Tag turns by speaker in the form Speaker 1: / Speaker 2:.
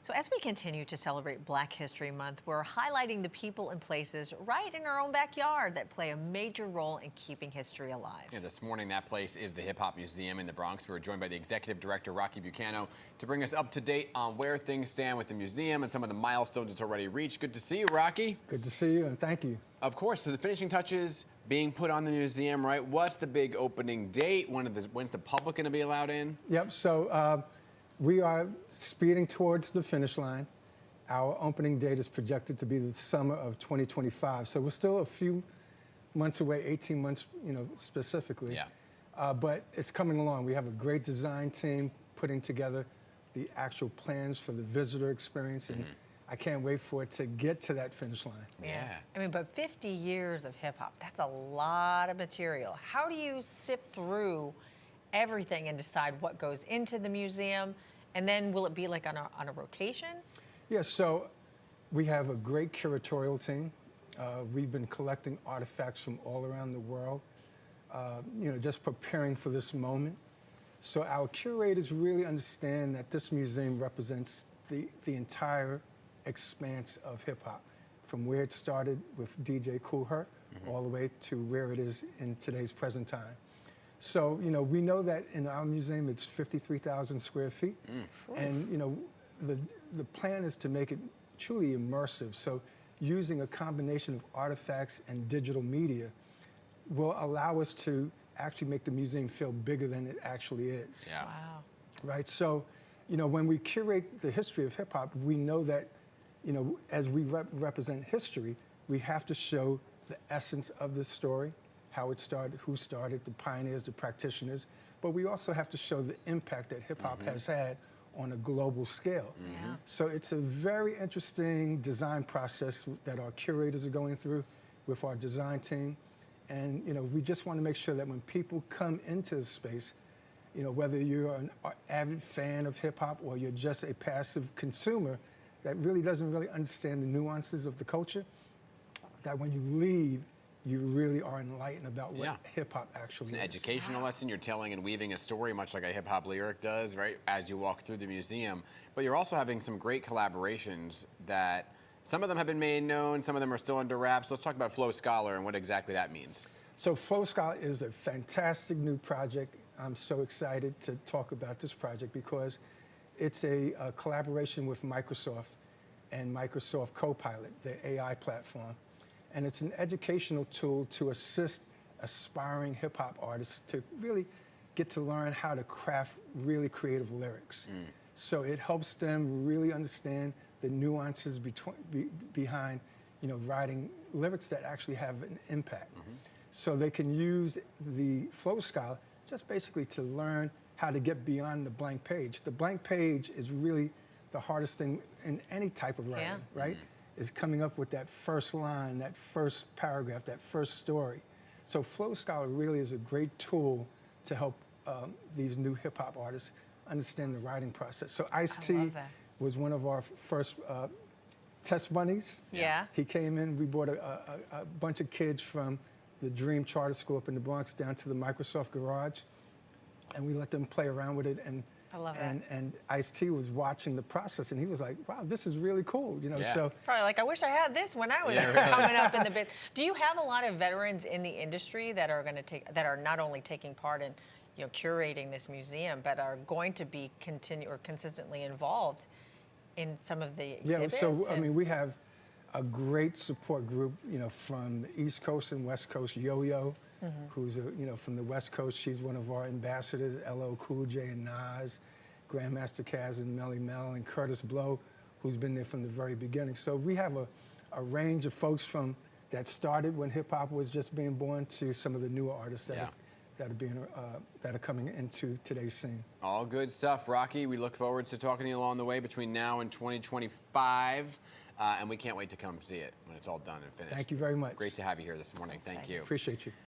Speaker 1: So as we continue to celebrate Black History Month, we're highlighting the people and places right in our own backyard that play a major role in keeping history alive.
Speaker 2: Yeah, this morning, that place is the Hip Hop Museum in the Bronx. We're joined by the Executive Director, Rocky Bucano, to bring us up to date on where things stand with the museum and some of the milestones it's already reached. Good to see you, Rocky.
Speaker 3: Good to see you, and thank you.
Speaker 2: Of course, so the finishing touches being put on the museum, right? What's the big opening date? When's the public going to be allowed in?
Speaker 3: Yep, so we are speeding towards the finish line. Our opening date is projected to be the summer of 2025. So we're still a few months away, 18 months, specifically.
Speaker 2: Yeah.
Speaker 3: But it's coming along. We have a great design team putting together the actual plans for the visitor experience, and I can't wait for it to get to that finish line.
Speaker 1: Yeah. I mean, but 50 years of hip hop, that's a lot of material. How do you sift through everything and decide what goes into the museum? And then will it be like on a rotation?
Speaker 3: Yeah, so we have a great curatorial team. We've been collecting artifacts from all around the world, just preparing for this moment. So our curators really understand that this museum represents the entire expanse of hip hop, from where it started with DJ Kool Herc all the way to where it is in today's present time. So, we know that in our museum it's 53,000 square feet, and the plan is to make it truly immersive. So using a combination of artifacts and digital media will allow us to actually make the museum feel bigger than it actually is.
Speaker 2: Yeah.
Speaker 1: Wow.
Speaker 3: Right, so, when we curate the history of hip hop, we know that, as we represent history, we have to show the essence of the story, how it started, who started, the pioneers, the practitioners, but we also have to show the impact that hip hop has had on a global scale.
Speaker 1: Yeah.
Speaker 3: So it's a very interesting design process that our curators are going through with our design team. And, we just want to make sure that when people come into the space, whether you're an avid fan of hip hop or you're just a passive consumer that really doesn't understand the nuances of the culture, that when you leave, you really are enlightened about what hip-hop actually is.
Speaker 2: It's an educational lesson. You're telling and weaving a story, much like a hip-hop lyric does, right, as you walk through the museum. But you're also having some great collaborations that some of them have been made known, some of them are still under wraps. Let's talk about Flow Scholar and what exactly that means.
Speaker 3: So Flow Scholar is a fantastic new project. I'm so excited to talk about this project because it's a collaboration with Microsoft and Microsoft Copilot, the AI platform. And it's an educational tool to assist aspiring hip-hop artists to really get to learn how to craft really creative lyrics. So it helps them really understand the nuances behind, writing lyrics that actually have an impact. So they can use the Flow Scholar just basically to learn how to get beyond the blank page. The blank page is really the hardest thing in any type of writing, right? Is coming up with that first line, that first paragraph, that first story. So Flow Scholar really is a great tool to help these new hip-hop artists understand the writing process. So Ice-T was one of our first test bunnies.
Speaker 1: Yeah.
Speaker 3: He came in, we brought a bunch of kids from the Dream Charter School up in the Bronx down to the Microsoft garage, and we let them play around with it. And
Speaker 1: I love that.
Speaker 3: And Ice-T was watching the process, and he was like, wow, this is really cool, so.
Speaker 1: Probably like, I wish I had this when I was coming up in the business. Do you have a lot of veterans in the industry that are that are not only taking part in, curating this museum, but are going to be consistently involved in some of the exhibits?
Speaker 3: Yeah, so, we have a great support group, from the East Coast and West Coast. Yo-Yo, who's, from the West Coast. She's one of our ambassadors. LL Cool J and Nas, Grandmaster Caz and Melly Mel, and Curtis Blow, who's been there from the very beginning. So we have a range of folks from that started when hip-hop was just being born to some of the newer artists that are coming into today's scene.
Speaker 2: All good stuff, Rocky. We look forward to talking to you along the way between now and 2025. And we can't wait to come see it when it's all done and finished.
Speaker 3: Thank you very much.
Speaker 2: Great to have you here this morning. Thank you.
Speaker 3: Appreciate you.